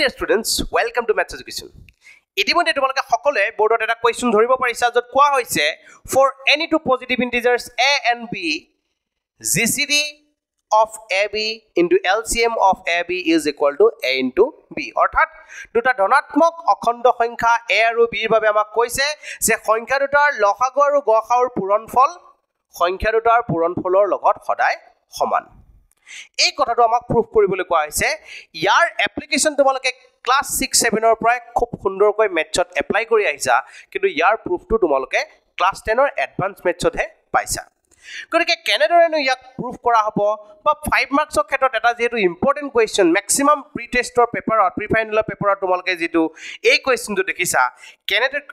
dear students, welcome to Maths Education. ইতিমধ্যে তোমালোকে সকলে বোৰ্ডত এটা কোৱেশ্চন ধৰিব পাৰিছা য'ত কোৱা হৈছে for any two positive integers a and b GCD of AB into LCM of AB is equal to a into b অৰ্থাৎ দুটা ধনাত্মক অখণ্ড সংখ্যা a আৰু b ৰ বাবে আমাক কৈছে যে সংখ্যা দুটাৰ লসাগু আৰু গসাগুৰ পূৰণফল সংখ্যা দুটাৰ পূৰণফলৰ লগত সদায় সমান এই কথাটো আমাক প্ৰুফ কৰিবলৈ কোৱা হৈছে ইয়াৰ এপ্লিকেশন তোমালোকে ক্লাস 6 7 ৰ পৰা খুব সুন্দৰকৈ মেথছত এপ্লাই কৰি আহিছা কিন্তু ইয়াৰ প্ৰুফটো তোমালোকে ক্লাস 10 ৰ এডভান্স মেথছত হে পাইছা গতিকে কেনেদৰেনো ইয়াক প্ৰুফ কৰা হ'ব বা 5 মাৰ্কছৰ ক্ষেত্ৰত এটা যেটো ইম্পৰ্টেন্ট কোৱেশ্চন ম্যাক্সিমাম প্ৰি টেষ্টৰ পেপাৰত প্ৰি ফাইনেলৰ পেপাৰত তোমালোকে যেটো এই কোৱেশ্চনটো দেখিছা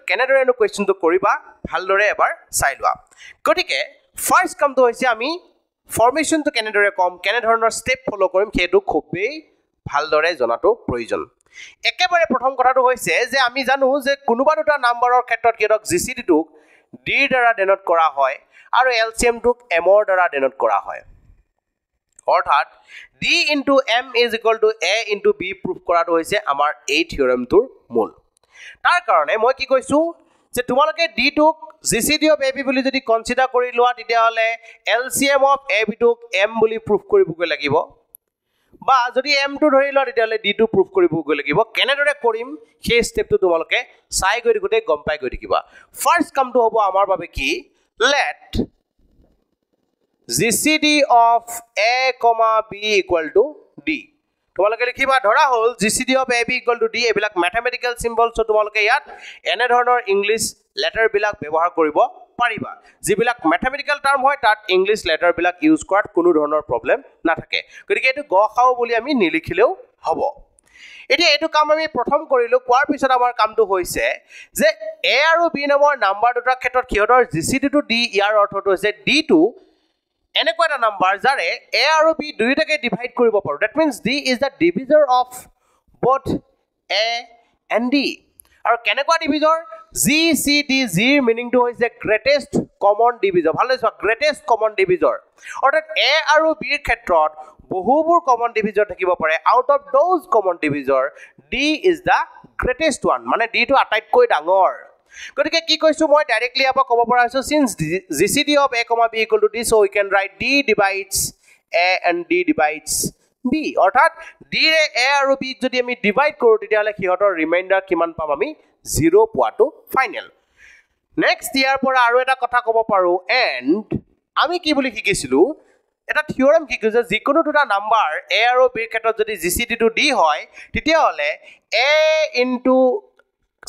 কেনেদৰেনো কোৱেশ্চনটো কৰিবা ভালদৰে এবাৰ চাই লোৱা গতিকে ফাৰ্স্ট কামটো হৈছে আমি ফৰ্মেশন তো কেনেদৰে কম কেনে ধৰণৰ স্টেপ ফলো কৰিম হেতু খুবেই ভালদৰে জনাটো প্ৰয়োজন একেবাৰে প্ৰথম কথাটো হৈছে যে আমি জানো যে কোনোবা দুটা নাম্বাৰৰ ক্ষেত্ৰত কিৰক জিসিডি টোক d দ্বাৰা ডেনোট কৰা হয় আৰু এলসিএম টোক m ৰ দ্বাৰা ডেনোট কৰা হয় অৰ্থাৎ d * m = a * b proof কৰাটো হৈছে আমাৰ এই থিওৰেমটোৰ মূল তাৰ কাৰণে মই কি কৈছো যে তোমালোকে d টোক GCD of AB বুলি যদি কনসিডাৰ কৰি লোৱা তেতিয়া হলে LCM of AB টোক m বুলি প্ৰুফ কৰিবগৈ লাগিব বা যদি m টো ধৰি লোৱা তেতিয়া হলে d টো প্ৰুফ কৰিবগৈ লাগিব কেনেদৰে কৰিম সেই স্টেপটো তোমালোকে চাই গৈ গতে গম পাই গৈ থাকিবা ফাৰ্স্ট কামটো হ'ব আমাৰ বাবে কি let GCD of a, b = d তোমালোকে লিখিবা ধৰা হল GCD of AB = d এবিলাক ম্যাথমেটিক্যাল সিম্বলস তোমালোকে ইয়াত এনে ধৰণৰ ইংলিশ লেটাৰ বিলাক ব্যৱহাৰ কৰিব পাৰিবা যিবিলাক ম্যাথমেটিক্যাল টাৰ্ম হয় তাত ইংলিশ লেটাৰ বিলাক ইউজ কৰাত কোনো ধৰণৰ প্ৰবলেম নাথাকে গতিকে এটো গখাও বুলি আমি নিলিখিলেও হ'ব এতিয়া এটো কাম আমি প্ৰথম কৰিলো কোৱাৰ পিছত আমাৰ কামটো হৈছে যে a আৰু b নামৰ নাম্বাৰ দুটাৰ ক্ষেত্ৰত কিহতৰ GCD to d ইয়াৰ অৰ্থটো হৈছে d টো এনেকুৱা এটা নাম্বাৰ যাৰে a আৰু b দুইটাকে ডিভাইড কৰিব পাৰো that means d is the divisor of both a and d আৰু কেনেকুৱা ডিভিজৰ GCD ৰ মিনিং টো হৈছে গ্ৰেটেষ্ট কমন ডিভিজৰ ভালে চোৱা গ্ৰেটেষ্ট কমন ডিভিজৰ অৰ্থাৎ a আৰু b ৰ ক্ষেত্ৰত বহুবোৰ কমন ডিভিজৰ থাকিব পাৰে out of those common divisor d is the greatest one মানে d টো আটাইতকৈ ডাঙৰ গতিকে কি কৈছো মই ডাইৰেক্টলি আপা ক'ব পৰা আছো since GCD of a, b = d so we can write d divides a and d divides b অৰ্থাৎ d ৰে a আৰু b যদি আমি ডিভাইড কৰো তেতিয়া হলে কিহতৰ ৰিমাইন্ডাৰ কিমান পাম আমি 0 পোৱাটো ফাইনাল নেক্সট ইয়াৰ পৰা আৰু এটা কথা ক'ব পাৰো এন্ড আমি কি বুলি শিকিছিলো এটা থিওৰেম শিকিছো যে যিকোনো দুটা নাম্বাৰ a আৰু b ৰ ক্ষেত্ৰত যদি GCD to d হয় তেতিয়া হলে a into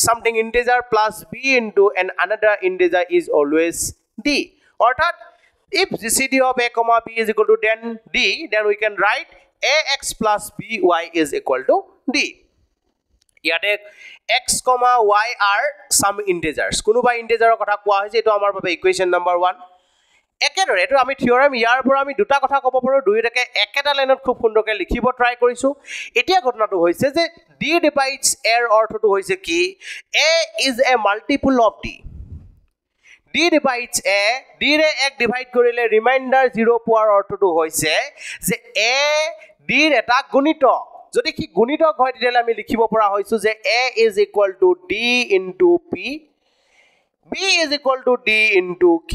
something integer plus b into another integer is always d অৰ্থাৎ if GCD of a, b = d then we can write ax plus by is equal to d ইয়াতে x, y are some integers কোনোবা ইন্টিজাৰৰ কথা কোৱা হৈছে এটো আমাৰ বাবে ইকুৱেচন number 1 একেদৰে এটো আমি থিওৰেম ইয়াৰ পৰা আমি দুটা কথা ক'ব পাৰো দুইটাকে একেটা লাইনত খুব সুন্দৰকৈ লিখিব ট্ৰাই কৰিছো এতিয়া ঘটনাটো হৈছে যে d divides a ৰ অৰ্থটো হৈছে কি a is a multiple of d d divides a d ৰে 1 ডিভাইড কৰিলে ৰিমাইন্ডাৰ 0 পোৱাৰ অৰ্থটো হৈছে যে a d ৰ এটা গুণিতক যদি কি গুণিতক হয় তেতিয়া আমি লিখিব পৰা হৈছো যে a is equal to d into p b is equal to d into q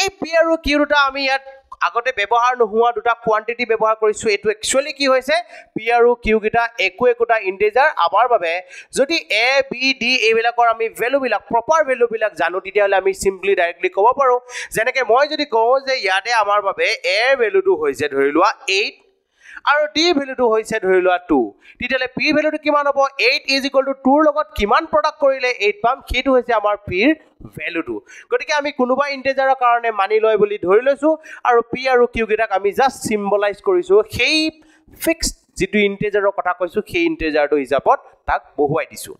এই p আৰু q দুটা আমি ইয়াত আগতে ব্যৱহাৰ নোহোৱা দুটা কোৱান্টিটি ব্যৱহাৰ কৰিছো এটো একচুয়ালি কি হৈছে p আৰু q গিটা একোটা ইন্টিজাৰ আমাৰ বাবে যদি a b d এইবিলাকৰ আমি ভ্যালু বিলাক প্ৰপাৰ ভ্যালু বিলাক জানো তেতিয়া হলে আমি সিম্পলি ডাইৰেক্টলি ক'ব পাৰো যেনেকৈ মই যদি কওঁ যে ইয়াতে আমাৰ বাবে a ৰ ভ্যালুটো হৈছে ধৰি লোৱা 8 আৰু d ভ্যালুটো হৈছে ধৰি লোৱা 2 তেতিয়ালে p ভ্যালুটো কিমান হ'ব 8 is equal to 2 ৰ লগত কিমান প্ৰডাক্ট কৰিলে 8 পাম সেইটো হৈছে আমাৰ p ৰ ভ্যালুটো গতিকে আমি কোনোবা ইন্টিজাৰৰ কাৰণে মানি লয় বুলি ধৰি লৈছো আৰু p আৰু q গিটাক আমি জাস্ট সিম্বলাইজ কৰিছো সেই ফিক্সড যেটো ইন্টিজাৰৰ কথা কৈছো সেই ইন্টিজাৰটো হিচাপত তাক বহুৱাই দিছো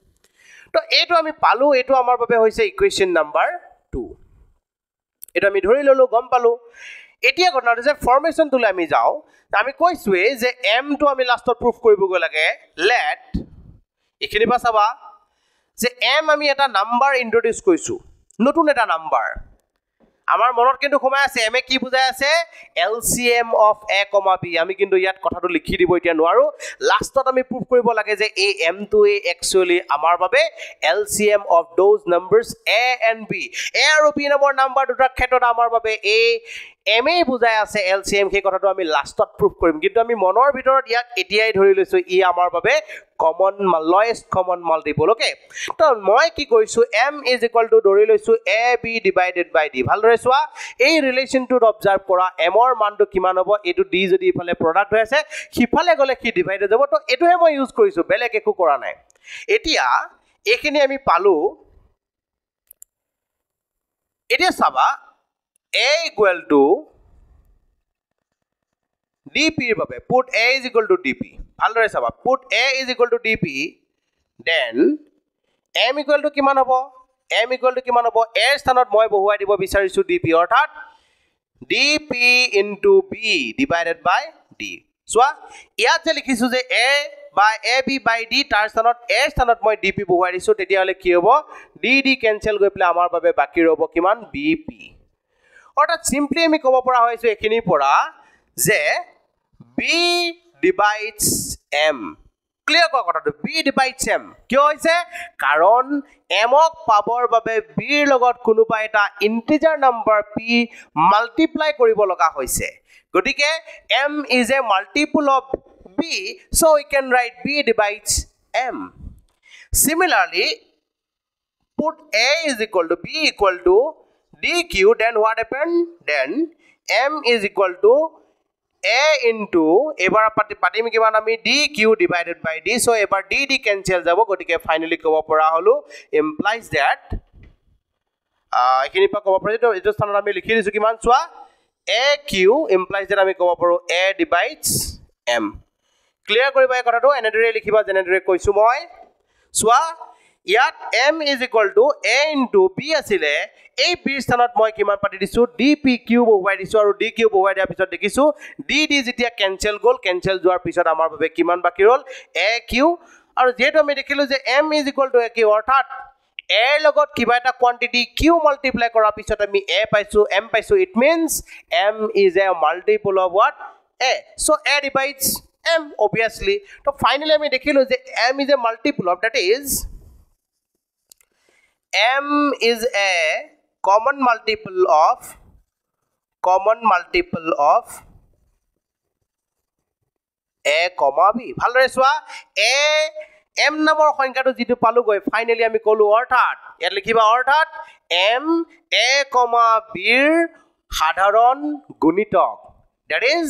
তো এইটো আমি পালো এইটো আমাৰ বাবে হৈছে ইকুৱেচন নম্বৰ 2 এটা আমি ধৰি ললো গম পালো এতিয়া ঘটনাটো যে ফৰ্মেশন তুলে আমি যাও আমি কৈছোৱে যে m টো আমি লাষ্টত প্ৰুফ কৰিবগৈ লাগে let এখিনি পাছাবা যে m আমি এটা নাম্বাৰ ইন্ট্ৰোডিউস কৰিছো নতুন এটা নাম্বাৰ আমাৰ মনত কিন্তু সোমাই আছে এম এ কি বুজাই আছে LCM of A comma B আমি কিন্তু ইয়াত কথাটো লিখি দিব এতিয়া নোৱাৰো লাষ্টত আমি প্ৰুভ কৰিব লাগে যে এই এম টো এ একচুয়ালি আমাৰ বাবে LCM of those numbers a and b a আৰু বি নামৰ নাম্বাৰ দুটাৰ ক্ষেত্ৰত আমাৰ বাবে এই এম এ বুজাই আছে এলচিএম সেই কথাটো আমি লাষ্টত প্ৰুভ কৰিম কিন্তু আমি মনৰ ভিতৰত ইয়াক এতিয়াই ধৰি লৈছো ই আমাৰ বাবে common lowest common multiple okay তো মই কি কৈছো m ইজ ইকুয়াল টু ধৰি লৈছো a b divided by d ভালদৰে চোৱা এই ৰিলেশনটোত অবজাৰ্ভ কৰা m ৰ মানটো কিমান হ'ব এটো d যদি ইফালে প্ৰডাক্ট হৈ আছে সিফালে গলে কি ডিভাইড হৈ যাব তো এটোহে মই ইউজ কৰিছো বেলেগ একো কৰা নাই এতিয়া এখিনি আমি পালো এতিয়া চাবা a equal to dp ৰ বাবে put a is equal to dp ভালদৰে চাবা put a is equal to dp then m equal to কিমান হ'ব m equal to কিমান হ'ব a স্থানত মই বহুৱাই দিব বিচাৰিছো dp অৰ্থাৎ dp into b divided by d চোৱা ইয়াত যে লিখিছো যে a by ab by d তাৰ স্থানত a স্থানত মই dp বহুৱাই দিছো তেতিয়া হলে কি হ'ব d d কেনসেল গৈ পেলাই আমাৰ বাবে বাকি ৰব কিমান bp অৰ্থাৎ সিম্পলি আমি ক'ব পৰা হৈছো এখিনিৰ পৰা যে b divides m ক্লিয়াৰ কৰা কথাটো b divides m কিয় হৈছে কাৰণ m ক পাবৰ বাবে b ৰ লগত কোনোবা এটা ইন্টিজাৰ নাম্বাৰ p মাল্টিপ্লাই কৰিব লগা হৈছে গতিকে m is a multiple of b so we can write b divides m similarly put a is equal to b equal to dq then what happened then m is equal to a into এবাৰ পাতিম কিমান আমি dq divided by d so এবাৰ d d cancel যাব গটিকে finally ক'ব পৰা হলো implies that এখিনি পা ক'ব পৰা এইটো স্থানত আমি লিখি দিছো কিমান চোৱা aq implies that আমি ক'ব পাৰো a divides m ক্লিয়াৰ কৰিবা এই কথাটো এনেদৰে লিখিবা যেনেদৰে কৈছো মই চোৱা ইয়াত m is equal to a into b আছিলে এই b স্থানত মই কিমান পাতি দিছো dpq বহুৱাই দিছো আৰু dq বহুৱাই দিয়াৰ পিছত দেখিছো dd যেতিয়া কেনসেল গল কেনসেল যোৱাৰ পিছত আমাৰ বাবে কিমান বাকি ৰল aq আৰু যেটো আমি দেখিলো যে m is equal to aq অৰ্থাৎ a লগত কিবা এটা কোয়ান্টিটি q মাল্টিপ্লাই কৰাৰ পিছত আমি a পাইছো m পাইছো it means m is a multiple of what a so a divides m obviously তো ফাইনালি আমি দেখিলো যে m is a multiple of that is m is a common multiple of a comma b ভালদৰে চোৱা a m নামৰ সংখ্যাটো যেটো পালো গৈ ফাইনালি আমি কলো অৰ্থাৎ ইয়াত লিখিবা অৰ্থাৎ m a comma b ৰ সাধাৰণ গুণিতক that is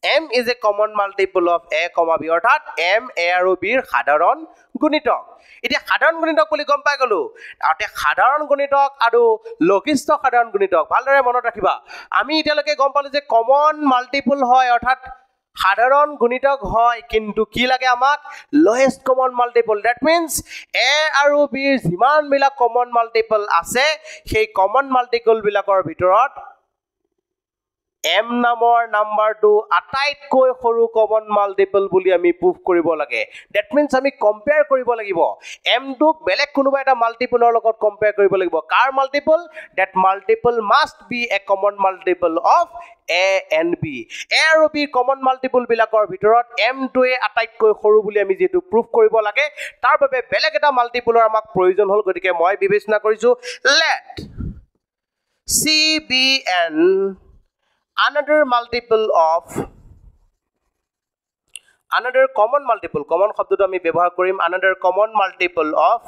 m is a common multiple of a comma b অৰ্থাৎ m a আৰু b ৰ সাধাৰণ গুণিতক এতিয়া সাধাৰণ গুণিতক বুলি গম পাই গলো আৰু সাধাৰণ গুণিতক আৰু লঘিষ্ঠ সাধাৰণ গুণিতক ভালদৰে মনত ৰাখিবা আমি এতিয়ালৈকে গম পালো যে কমন মাল্টিপল হয় অৰ্থাৎ সাধাৰণ গুণিতক হয় কিন্তু কি লাগে আমাক lowest common multiple that means a আৰু b ৰ যিমান বিলাক কমন মাল্টিপল আছে সেই কমন মাল্টিপল বিলাকৰ ভিতৰত m নামৰ নাম্বাৰটো আটাইতকৈ সৰু কমন মাল্টিপল বুলি আমি প্ৰুভ কৰিব লাগে দ্যাট মিন্স আমি কম্পেয়াৰ কৰিব লাগিব m টোক বেলেগ কোনোবা এটা মাল্টিপলৰ লগত কম্পেয়াৰ কৰিব লাগিব কাৰ multiple that multiple must be a common multiple of a and b a আৰু b কমন মাল্টিপল বিলাকৰ ভিতৰত m টোৱে আটাইতকৈ সৰু বুলি আমি যেটো প্ৰুভ কৰিব লাগে তাৰ বাবে বেলেগ এটা মাল্টিপলৰ আমাক প্ৰয়োজন হল গতিকে মই বিবেচনা কৰিছো let c be an another multiple of another common multiple common শব্দটো আমি ব্যৱহাৰ কৰিম another common multiple of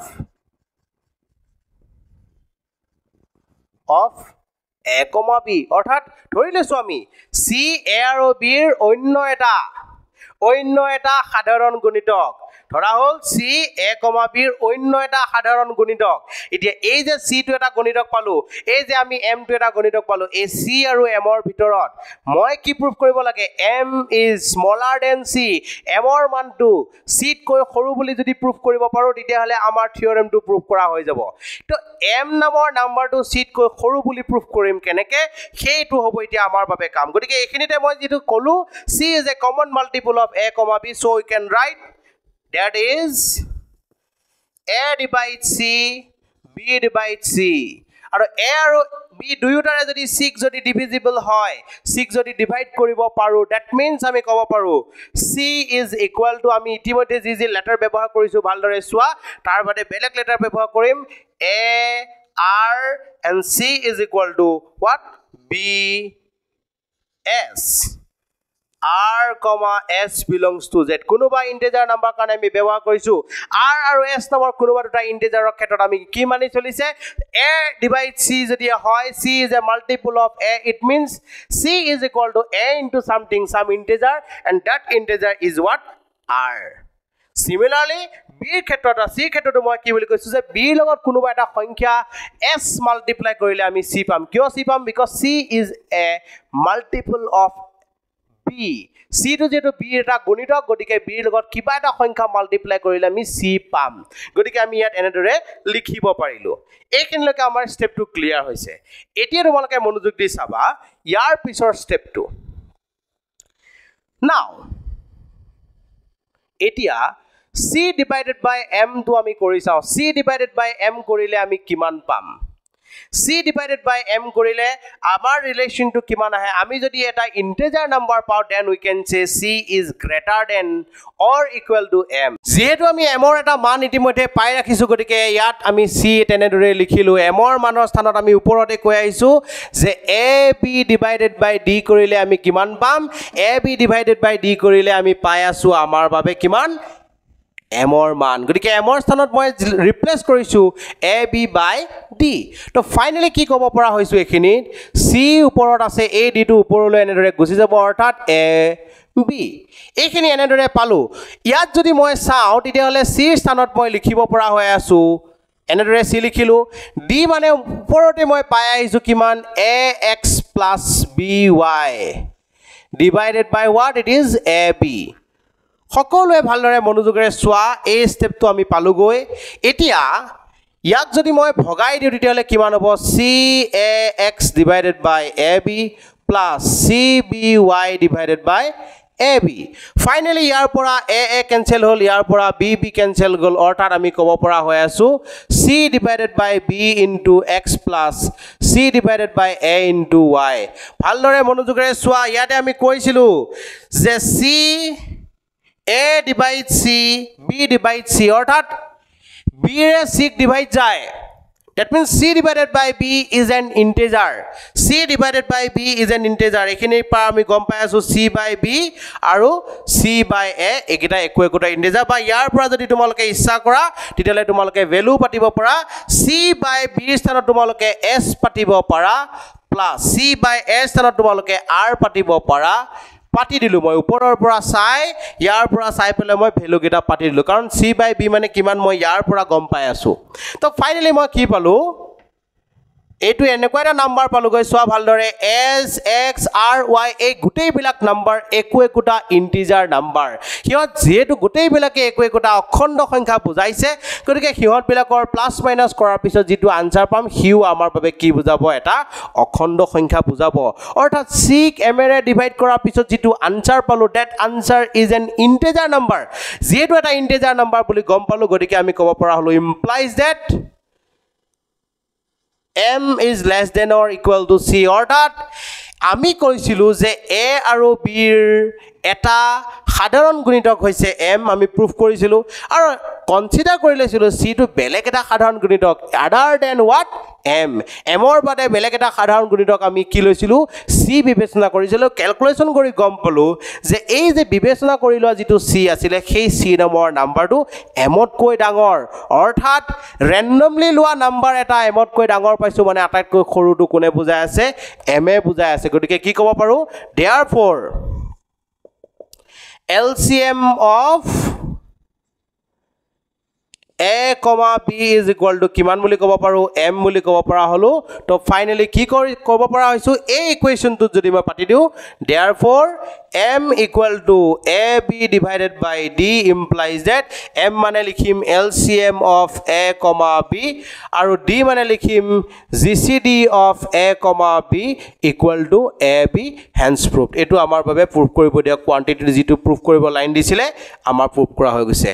a comma b অৰ্থাৎ ধৰি লৈছো আমি c a আৰু b ৰ অন্য এটা সাধাৰণ গুণিতক ধৰা হল c a comma b ৰ অন্য এটা সাধাৰণ গুণিতক এতিয়া এই যে c টো এটা গুণিতক পালো এই যে আমি m টো এটা গুণিতক পালো এই c আৰু m ৰ ভিতৰত মই কি প্ৰুভ কৰিব লাগে m is smaller than c m ৰ মানটো c তকৈ সৰু বুলি যদি প্ৰুভ কৰিব পাৰো তেতিয়া হলে আমাৰ থিওৰেমটো প্ৰুভ কৰা হৈ যাব তো m নামৰ নাম্বাৰটো c তকৈ সৰু বুলি প্ৰুভ কৰিম কেনেকে সেইটো হ'ব এতিয়া আমাৰ বাবে কাম গতিকে এইখিনিতে মই যেটো কলো c is a common multiple of a comma b so we can write that is a divides c b divides c আৰু a আৰু b দুয়োটাৰে যদি 6 যদি ডিভিজিবল হয় 6 যদি ডিভাইড কৰিব পাৰো দ্যাট মিন্স আমি ক'ব পাৰো c ইজ ইকুৱেল টু আমি ইতিমধ্যে যি লেটাৰ ব্যৱহাৰ কৰিছো ভালদৰে চোৱা তাৰ বাদে বেলেগ লেটাৰ ব্যৱহাৰ কৰিম a r and c is equal to what b s r comma s belongs to z কোনোবা ইন্টিজাৰ নাম্বাৰ কাৰণে আমি ব্যৱহাৰ কৰিছো r আৰু s নামৰ কোনোবা দুটা ইন্টিজাৰৰ ক্ষেত্ৰত আমি কি মানি চলিছে a divide c যদি হয় c is a multiple of a it means c is equal to a into something some integer and that integer is what r similarly b ক্ষেত্ৰত c ক্ষেত্ৰটো মই কি বুলি কৈছো যে b লগত কোনোবা এটা সংখ্যা s মাল্টিপ্লাই কৰিলে আমি c পাম কিয় c পাম because c is a multiple of b c to যেটো b এটা গণিতক গতিকে b ৰ লগত কিবা এটা সংখ্যা মাল্টিপ্লাই কৰিলে আমি c পাম গতিকে আমি ইয়াত এনেদৰে লিখিব পাৰিলো এইখিনিলৈকে আমাৰ ষ্টেপটো ক্লিয়াৰ হৈছে এতিয়া তোমালোকে মনোযোগ দি চাবা ইয়াৰ পিছৰ ষ্টেপটো নাও এতিয়া c divided by m to আমি কৰি চাও c divided by m কৰিলে আমি কিমান পাম c divided by m কৰিলে আমাৰ ৰিলেচন টু কিমান আহে আমি যদি এটা ইন্টিজাৰ নাম্বাৰ পাও then we can say c is greater than or equal to m যেহেতু আমি m ৰ এটা মান ইতিমধ্যে পাই ৰাখিছো গতিকে ইয়াত আমি c তেনেদৰে লিখিলো m ৰ মানৰ স্থানত আমি ওপৰতে কৈ আহিছো যে ab divided by d কৰিলে আমি কিমান পাম ab divided by d কৰিলে আমি পাই আছো আমাৰ বাবে কিমান m or মান গতিকে m or স্থানত মই ৰিপ্লেস কৰিছো ab by d তো ফাইনালি কি ক'ব পৰা হৈছো এখিনি c ওপৰত আছে a d টো ওপৰলৈ এনেদৰে গুছি যাব অৰ্থাৎ a b এখিনি এনেদৰে পালো ইয়াত যদি মই চাও তেতিয়া হলে c স্থানত মই লিখিব পৰা হৈ আছো এনেদৰে c লিখিলো d মানে ওপৰতে মই পাই আহিছো কিমান ax plus by divided by what it is ab সকলোৱে ভালদৰে মনোযোগেৰে চোৱা এই ষ্টেপটো আমি পালোগৈ এতিয়া ইয়াক যদি মই ভগাই দিও তেতিয়ালে কিমান হ'ব cax divided by ab plus cby divided by ab finally ইয়াৰ পৰা a কেনসেল হল ইয়াৰ পৰা b কেনসেল গল অৰ্থাৎ আমি ক'ব পৰা হৈ আছো c divided by b into x plus c divided by a into y ভালদৰে মনোযোগেৰে চোৱা ইয়াতে আমি কৈছিলো যে c a divide c b divide c অৰ্থাৎ b ৰে c divide যায় that means c divided by b is an integer c divided by b is an integer এখিনি পা আমি গম পাই আছো c by b আৰু c by a একিটা একোটা integer বা ইয়াৰ পৰা যদি তোমালোকে ইচ্ছা কৰা তেতিয়ালে তোমালোকে ভ্যালু পাতিব পৰা c by b স্থানত তোমালোকে s পাতিব পৰা প্লাস c by a স্থানত তোমালোকে r পাতিব পৰা পাতি দিলু মই ওপৰৰ পৰা চাই ইয়াৰ পৰা চাই পেলে মই ভ্যালু গিটা পাতি দিলু কাৰণ c by b মানে কিমান মই ইয়াৰ পৰা গম পাই আছো তো ফাইনালি মই কি পালো এটো এনেকুৱা এটা নাম্বাৰ পালো গৈ সোৱা ভালদৰে s x r y এই গুটেই বিলাক নাম্বাৰ একোটা ইন্টিজাৰ নাম্বাৰ হিয়ত যেহেতু গুটেই বিলাকে একোটা অখণ্ড সংখ্যা বুজাইছে গতিকে হিয়ত বিলাকৰ প্লাস মাইনাস কৰাৰ পিছত যেটো আনসাৰ পাম হিউ আমাৰ বাবে কি বুজাব এটা অখণ্ড সংখ্যা বুজাব অৰ্থাৎ 6 m ৰে ডিভাইড কৰাৰ পিছত যেটো আনসাৰ পালো that answer is an integer number যেটো এটা ইন্টিজাৰ নাম্বাৰ বুলি গম পালো গতিকে আমি ক'ব পৰা হলো implies that m is less than or equal to c অৰ্থাৎ আমি কৈছিলো যে a আৰু b ৰ এটা সাধাৰণ গুণিতক হৈছে m আমি প্ৰুফ কৰিছিলো আৰু কনসিডাৰ কৰি লৈছিলো c টো বেলেগ এটা সাধাৰণ গুণিতক other than what m m ৰ বাদে বেলেগ এটা সাধাৰণ গুণিতক আমি কি লৈছিলো c বিবেচনা কৰিছিলো ক্যালকুলেশন কৰি গম পালো যে এই যে বিবেচনা কৰি লোৱা যেটো c আছিল সেই c নম্বৰ নাম্বাৰটো m ত কৈ ডাঙৰ অৰ্থাৎ randomly লোৱা নাম্বাৰ এটা m ত কৈ ডাঙৰ পাইছো মানে আটাইতকৈ সৰুটো কোনে বুজাই আছে m এ বুজাই আছে গতিকে কি ক'ব পাৰো therefore LCM of a comma b is equal to কিমান বুলি ক'ব পাৰো m বুলি ক'ব পৰা হলো তো ফাইনালি কি ক'ব পৰা হৈছো এই ইকুৱেশনটো যদি মই পাতি দিও therefore m equal to ab divided by d implies that m মানে লিখিম LCM of a comma b আৰু d মানে লিখিম GCD of a comma b equal to ab hence proved এটো আমাৰ বাবে প্ৰুফ কৰিব দিয়া কোৱান্টিটি যেটো প্ৰুফ কৰিব লাইন দিছিলে আমাৰ প্ৰুফ কৰা হৈ গৈছে